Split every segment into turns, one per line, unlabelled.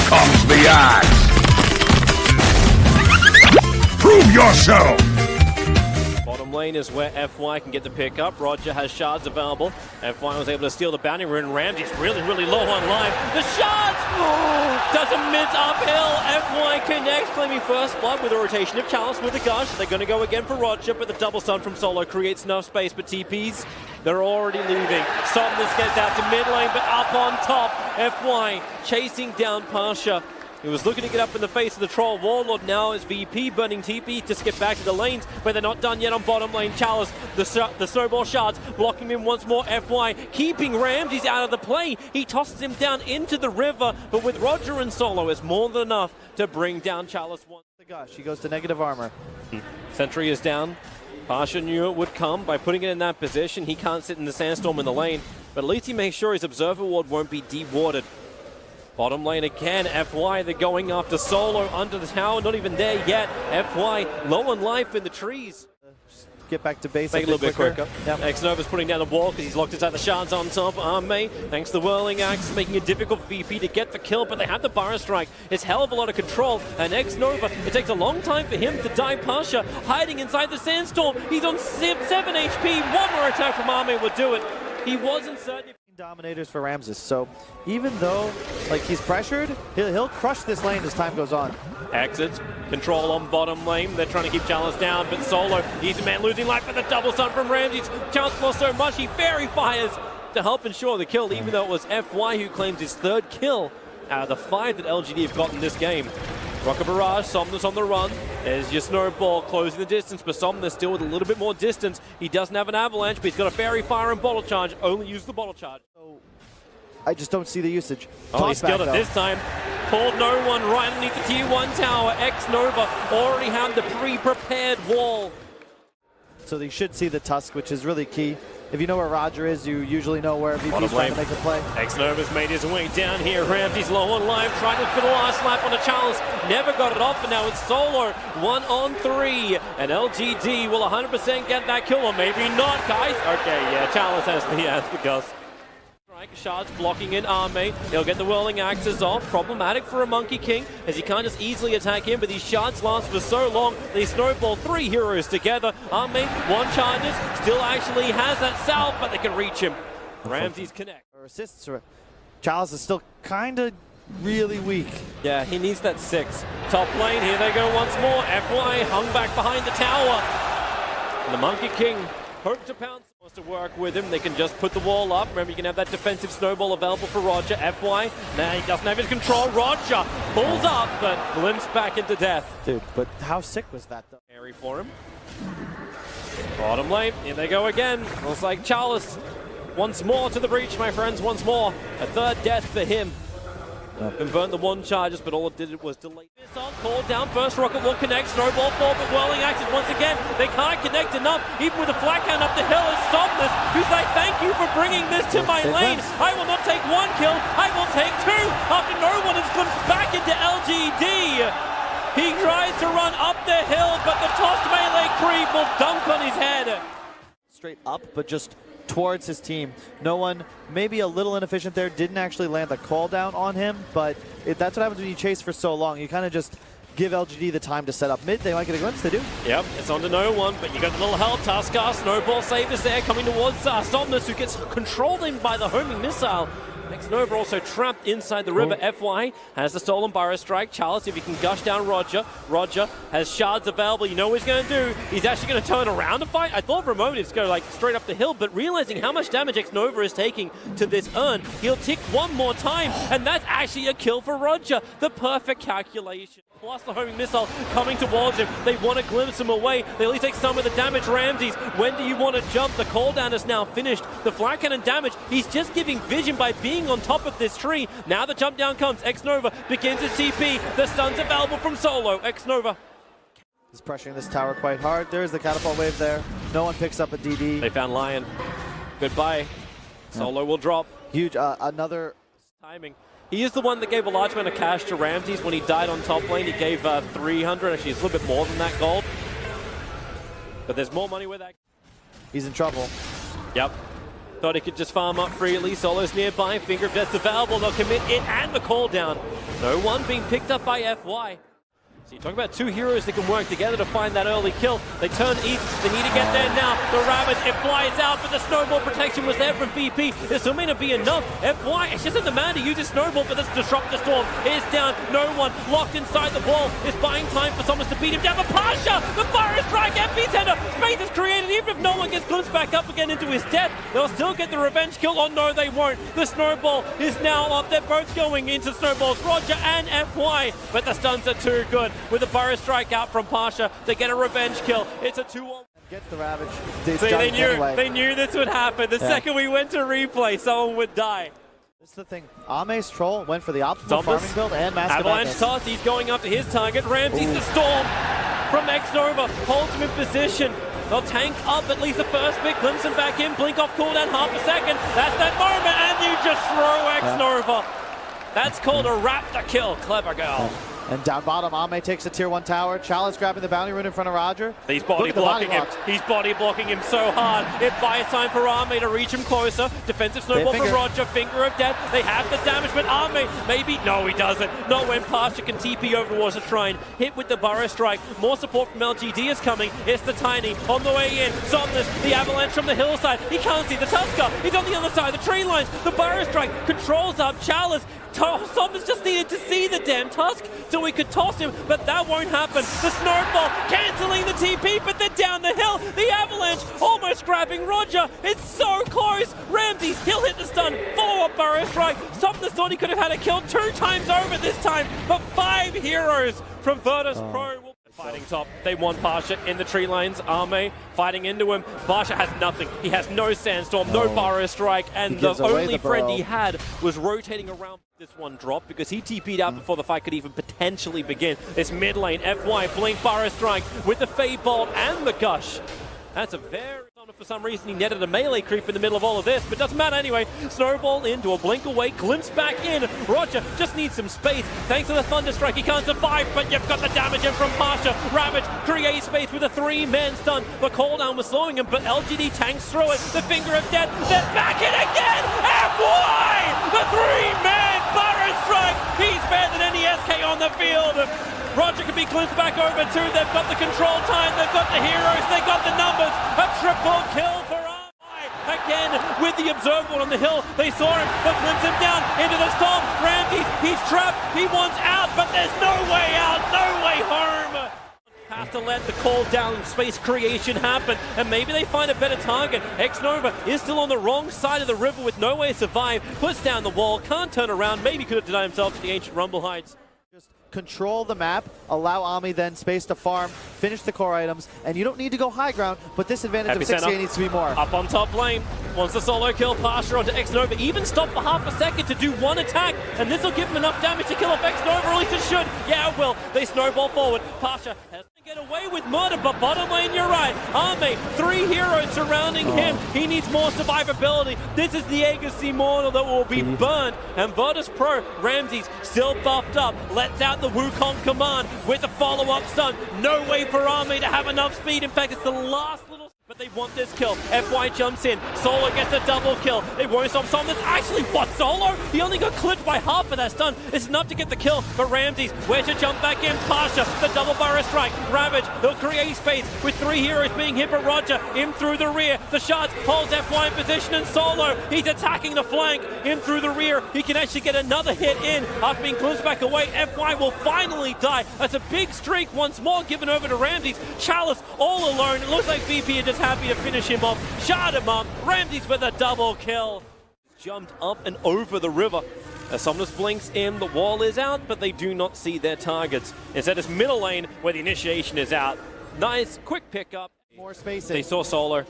comes the axe. Prove yourself.
Bottom lane is where FY can get the pick up. Roger has shards available. FY was able to steal the bounty rune. Ramsey's really low on life. The shards! Doesn't miss uphill. FY connects, claiming first blood with a rotation of Chalice with a gush. They're going to go again for Roger, but the double stun from Solo creates enough space. But TPs, they're already leaving. Somnus gets out to mid lane, but up on top, FY chasing down Pasha. He was looking to get up in the face of the Troll Warlord. Now is VP burning TP to skip back to the lanes, but they're not done yet on bottom lane. Chalice, the snowball shards, blocking him once more. FY keeping Ramses out of the play. He tosses him down into the river, but with Roger and Solo, it's more than enough to bring down Chalice once.
Gosh, he goes to negative armor.
Sentry is down. Pasha knew it would come by putting it in that position. He can't sit in the sandstorm in the lane, but at least he makes sure his Observer Ward won't be dewarded. Bottom lane again, FY, they're going after Solo under the tower, not even there yet. FY low on life in the trees.
Get back to base.
Make it a little bit quicker.
Yep.
X-Nova's putting down the wall because he's locked inside the shards on top. Arme, thanks to the Whirling Axe, making it difficult for VP to get the kill, but they have the Burrow Strike. It's hell of a lot of control, and X-Nova, it takes a long time for him to die. Pasha hiding inside the sandstorm. He's on 7 HP. One more attack from Arme would do it. He wasn't certain.
Dominators for Ramses, so even though like he's pressured, he'll crush this lane as time goes on.
Exits, control on bottom lane. They're trying to keep Chalice down, but Solo, Easy Man losing life with the double stun from Ramses. Chalice lost so much, he fairy fires to help ensure the kill, even though it was FY who claims his third kill out of the 5 that LGD have gotten this game. Rocket Barrage, Somnus on the run. There's your snowball closing the distance, but Somnus still with a little bit more distance. He doesn't have an avalanche, but he's got a fairy fire and bottle charge. Only use the bottle charge.
I just don't see the usage.
Oh, he skilled it this time. Pulled no one right underneath the tier 1 tower. X-Nova already had the pre-prepared wall.
So they should see the Tusk, which is really key. If you know where Roger is, you usually know where VP's trying to make a play.
X-Nova's made his way down here. Ramsey's low on life, trying to for the last lap on a Chalice. Never got it off, and now it's Solo. 1 on 3. And LGD will 100% get that kill, or maybe not, guys. Okay, yeah, Chalice has the gust. Shards blocking in Arme. He'll get the Whirling Axes off. Problematic for a Monkey King, as he can't just easily attack him, but these shards last for so long. They snowball 3 heroes together. Arme, 1 charges, still actually has that salve, but they can reach him. Ramses connect.
Assists. Chalice is still kind of really weak.
Yeah, he needs that 6. Top lane, here they go once more. FY hung back behind the tower. And the Monkey King hopes to pounce. Wants to work with him. They can just put the wall up. Remember, you can have that defensive snowball available for Roger. FY, now he doesn't have his control. Roger pulls up, but limps back into death.
Dude, but how sick was that, though?
Carry for him. Bottom lane, here they go again. Looks like Chalice once more to the breach, my friends, once more. A 3rd death for him. And burnt the 1 charges, but all it did was delay. Missile called down, first rocket will connect, snowball 4, but Whirling Axes once again. They can't connect enough, even with a flat count up the hill. It's Somnus, who's like, thank you for bringing this to my lane. I will not take 1 kill, I will take 2. After no one has glimpsed back into LGD. He tries to run up the hill, but the tossed melee creep will dunk on his head.
Straight up, but just towards his team. No one, maybe a little inefficient there, didn't actually land the call down on him, but that's what happens when you chase for so long. You kind of just give LGD the time to set up mid. They might get a glimpse, they do.
Yep, it's on to no one, but you got the little health. Tuskar, snowball save is there, coming towards Somnus, who gets controlled in by the homing missile. X-Nova also trapped inside the river. FY has the stolen Burrow Strike. Chalice, if he can gush down Roger. Roger has shards available. You know what he's going to do. He's actually going to turn around to fight. I thought for a moment he'd go like straight up the hill, but realizing how much damage X-Nova is taking to this urn, he'll tick 1 more time, and that's actually a kill for Roger. The perfect calculation. Plus the homing missile coming towards him. They want to glimpse him away. They at least take some of the damage. Ramses, when do you want to jump? The call down is now finished. The flat cannon damage, he's just giving vision by being on top of this tree. Now the jump down comes. X-Nova begins his TP. The stun's available from Solo. X-Nova
is pressuring this tower quite hard. There's the catapult wave there. No one picks up a DD.
They found Lion. Goodbye. Solo will drop.
Huge, another
timing. He is the one that gave a large amount of cash to Ramses when he died on top lane. He gave 300, actually it's a little bit more than that gold. But there's more money with that.
He's in trouble.
Yep. Thought he could just farm up freely. Solo's nearby. Finger of Death's available. They'll commit it and the call down. No one being picked up by FY. So you talk about two heroes that can work together to find that early kill. They turn east. They need to get there now. The Ravage, it flies out, but the snowball protection was there from VP. This will may not be enough. FY, it's just in the man to use his snowball, but this Disrupt the Storm is down. No one locked inside the wall is buying time for someone to beat him down. But Pasha, the fire strike, epicenter, space is created. Even if no one gets glimpsed back up again into his death, they'll still get the revenge kill. Oh no, they won't. The snowball is now up. They're both going into snowballs, Roger and FY, but the stuns are too good. With a burrow strike out from Pasha, they get a revenge kill. It's a 2-1.
Gets the Ravage.
See, they knew this would happen. The second we went to replay, someone would die.
This is the thing. Ame's Troll went for the optimal farming build and Mask of
Avalanche
Madness.
toss, he's going up to his target. Ramsey's the Storm from X-Nova, holds him in position. They'll tank up at least the first bit, glimpse him back in, blink off cooldown, half a second. That's that moment, and you just throw X-Nova. That's called a raptor kill. Clever girl.
And down bottom, Ame takes the tier 1 tower. Chalice grabbing the bounty rune in front of Roger.
He's body blocking him. He's body blocking him so hard. It buys time for Ame to reach him closer. Defensive snowball from Roger. Finger of Death. They have the damage, but Ame maybe. No, he doesn't. Not when Pasha can TP over towards the shrine. Hit with the burrow strike. More support from LGD is coming. It's the Tiny on the way in. Somnus, the avalanche from the hillside. He can't see the Tusker. He's on the other side of the tree lines. The burrow strike controls up Chalice. Somnus just needed to see the damn Tusk so we could toss him, but that won't happen. The snowball cancelling the TP, but they're down the hill. The avalanche almost grabbing Roger. It's so close. Ramsey's, he'll hit the stun. Follow-up burrow strike. Somnus thought he could have had a kill 2 times over this time, but 5 heroes from Virtus.pro. Fighting top, they want Pasha in the tree lines. Ame fighting into him. Pasha has nothing. He has no sandstorm, no burrow strike, and the only friend he had was rotating around. This one dropped because he TP'd out before the fight could even potentially begin. This mid lane, FY, blink burrow strike with the Fade Bolt and the Gush. That's a very... For some reason, he netted a melee creep in the middle of all of this, but doesn't matter anyway. Snowball into a blink away, glimpse back in. Roger just needs some space. Thanks to the Thunder Strike, he can't survive, but you've got the damage in from Pasha. Ravage creates space with a 3-man stun. The cooldown was slowing him, but LGD tanks through it. The Finger of Death, they're back in again! FY! The 3-man burrow strike! He's better than any SK on the field. Roger can be glimpsed back over too. They've got the control time, they've got the heroes, they've got the numbers. A triple kill for Ame. Again with the observable on the hill. They saw him, but glimpse him down into the storm. Ramsey, he's trapped. He wants out, but there's no way out, no way home. Have to let the call down space creation happen, and maybe they find a better target. X-Nova is still on the wrong side of the river with no way to survive. Puts down the wall, can't turn around. Maybe could have denied himself to the ancient Rumble Heights.
Control the map, allow Ame then space to farm, finish the core items, and you don't need to go high ground, but this advantage of 6 needs to be more.
Up on top lane, wants the solo kill, Pasha onto X-Nova, even stop for half a second to do 1 attack, and this will give him enough damage to kill off X-Nova, or at least it should. Yeah, it will. They snowball forward. Pasha has to get away with murder, but bottom lane, you're right. Ame, 3 heroes surrounding him. He needs more survivability. This is the Agassi Mortal that will be burned, and Virtus.pro, Ramsey's still buffed up, lets out the Wukong command with the follow-up stun. No way for Ame to have enough speed. In fact, it's the last little... But they want this kill. FY jumps in. Solo gets a double kill. They won't stop Somnus. Actually, what? Solo? He only got clipped by half of that stun. It's enough to get the kill. But Ramsey's where to jump back in. Pasha, the double burrow strike. Ravage, they'll create space with 3 heroes being hit. But Roger, in through the rear. The shards holds FY in position, and Solo, he's attacking the flank. In through the rear. He can actually get another hit in after being glimpsed back away. FY will finally die. That's a big streak once more given over to Ramsey's. Chalice all alone. It looks like VP are just happy to finish him off. Shot him up. Ramsey's with a double kill. Jumped up and over the river. As Somnus blinks in, the wall is out, but they do not see their targets. Instead, it's middle lane where the initiation is out. Nice, quick pickup.
More spacing.
They saw Solar.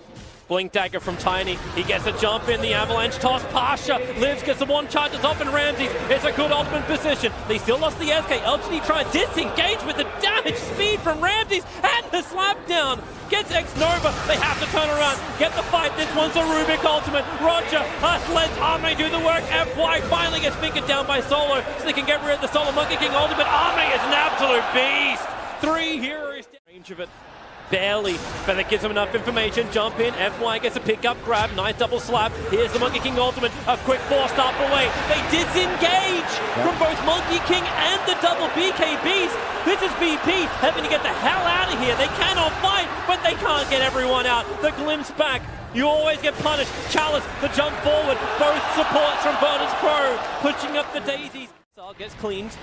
Blink dagger from Tiny. He gets a jump in. The avalanche toss. Pasha lives, gets the 1 charges off, and Ramsey's. It's a good ultimate position. They still lost the SK. LGD trying to disengage with the damage speed from Ramsey's, and the slap down gets X-Nova. They have to turn around, get the fight. This one's a Rubik ultimate. Roger lets Ame do the work. FY finally gets fingered down by Solo, so they can get rid of the Solo Monkey King ultimate. Ame is an absolute beast. 3 heroes. Range of it. barely, but that gives him enough information. Jump in, FY gets a pick-up grab, nice double slap. Here's the Monkey King ultimate, a quick forced up away. They disengage from both Monkey King and the double BKBs. This is BP having to get the hell out of here. They cannot fight, but they can't get everyone out. The glimpse back. You always get punished. Chalice, the jump forward. Both supports from Virtus.pro, pushing up the daisies. Sal gets cleaned.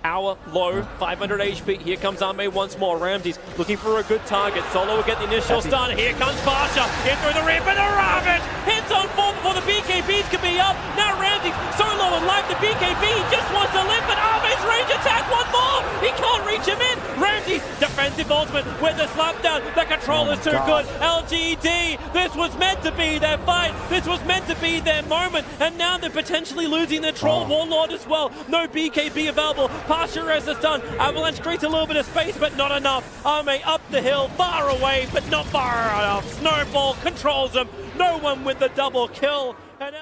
Hour low, 500 HP. Here comes Ame once more. Ramsey's looking for a good target. Solo will get the initial stun. Here comes Pasha. In through the rear, but the Ravage hits on 4 before the BKBs can be up. Now Ramsey's so low in life. The BKB just wants to live, but Ame's range attack one more. He can't reach him in. Ramsey's defensive ultimate with the slap down. The control is too good. LGD. This was meant to be their fight. This was meant to be their moment. And now they're potentially losing their Troll Warlord as well. No BKB available. Pasha has the stun. Avalanche creates a little bit of space, but not enough. Ame up the hill, far away, but not far enough. Snowball controls him. No one with the double kill. And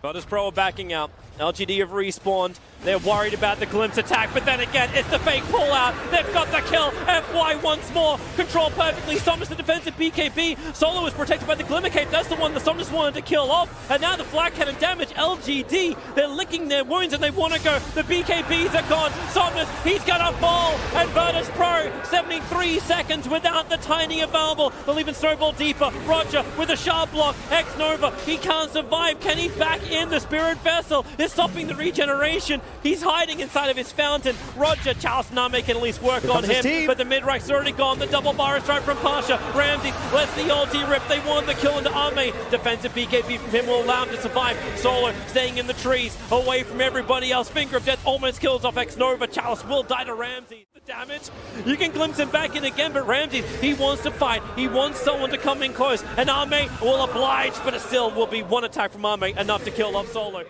Virtus.pro are backing out. LGD have respawned. They're worried about the glimpse attack, but then again, it's the fake pull-out. They've got the kill. FY once more. Control perfectly. Somnus the defensive BKB. Solo is protected by the Glimmer Cape. That's the one the Somnus wanted to kill off. And now the flag cannon damage. LGD, they're licking their wounds and they want to go. The BKBs are gone. Somnus, he's got a ball. And Virtus.pro, 73 seconds without the tiny available. They'll even snowball deeper. Roger with a sharp block. X-Nova, he can't survive. Can he back in? The Spirit Vessel is stopping the regeneration. He's hiding inside of his fountain. Roger, Chalice and Ame can at least work on him, but the mid-rack's already gone. The double bar strike from Pasha. Ramsey lets the ulti rip. They want the kill into Ame. Defensive BKB from him will allow him to survive. Solo staying in the trees, away from everybody else. Finger of Death almost kills off X-Nova. Chalice will die to Ramsey. The damage, you can glimpse him back in again, but Ramsey, he wants to fight. He wants someone to come in close, and Ame will oblige, but it still will be one attack from Ame, enough to kill off Solo.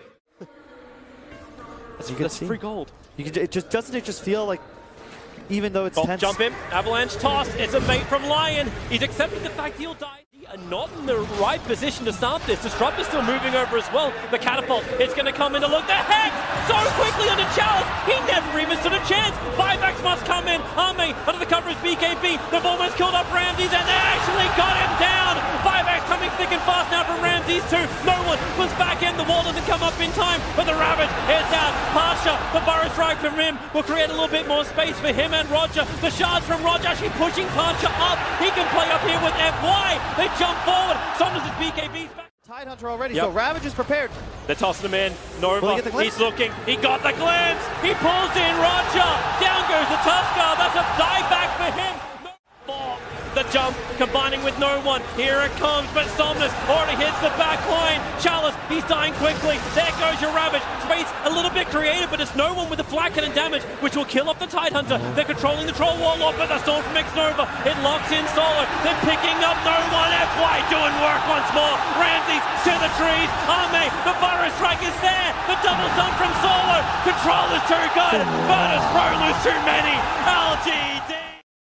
That's free gold.
Doesn't it just feel like, even though it's tense?
Jump in, Avalanche toss. It's a mate from Lion. He's accepting the fact he'll die. Not in the right position to start this. Disrupt is still moving over as well. The catapult, it's going to come in to look. The hex so quickly onto Chalice. He never even stood a chance. Buybacks must come in. Ame under the cover of BKB. They've almost killed up Ramses and they actually got him down. Buybacks coming thick and fast now from Ramses too. No one was back in. The wall doesn't come up in time, but the Ravage is out. Pasha, the burrow strike from him will create a little bit more space for him and Roger. The shards from Roger actually pushing Pasha up. He can play up here with FY. They jump forward. Sometimes it's BKB's back.
Tidehunter already, so Ravage is prepared.
They're tossing him in. Nova, he's looking. He got the glimpse. He pulls in Roger. Down goes the Tuskar. That's a dive back for him. The jump, combining with no one. Here it comes, but Somnus already hits the back line. Chalice, he's dying quickly. There goes your Ravage. Space a little bit creative, but it's no one with the flag cannon damage, which will kill off the Tidehunter. They're controlling the Troll Warlord, but the storm from X-Nova. It locks in Solo. They're picking up no one. FY doing work once more. Ramses to the trees. Ame, the burrow strike is there. The double stun from Solo. Control is too good. Virtus.pro lose too many. LGD.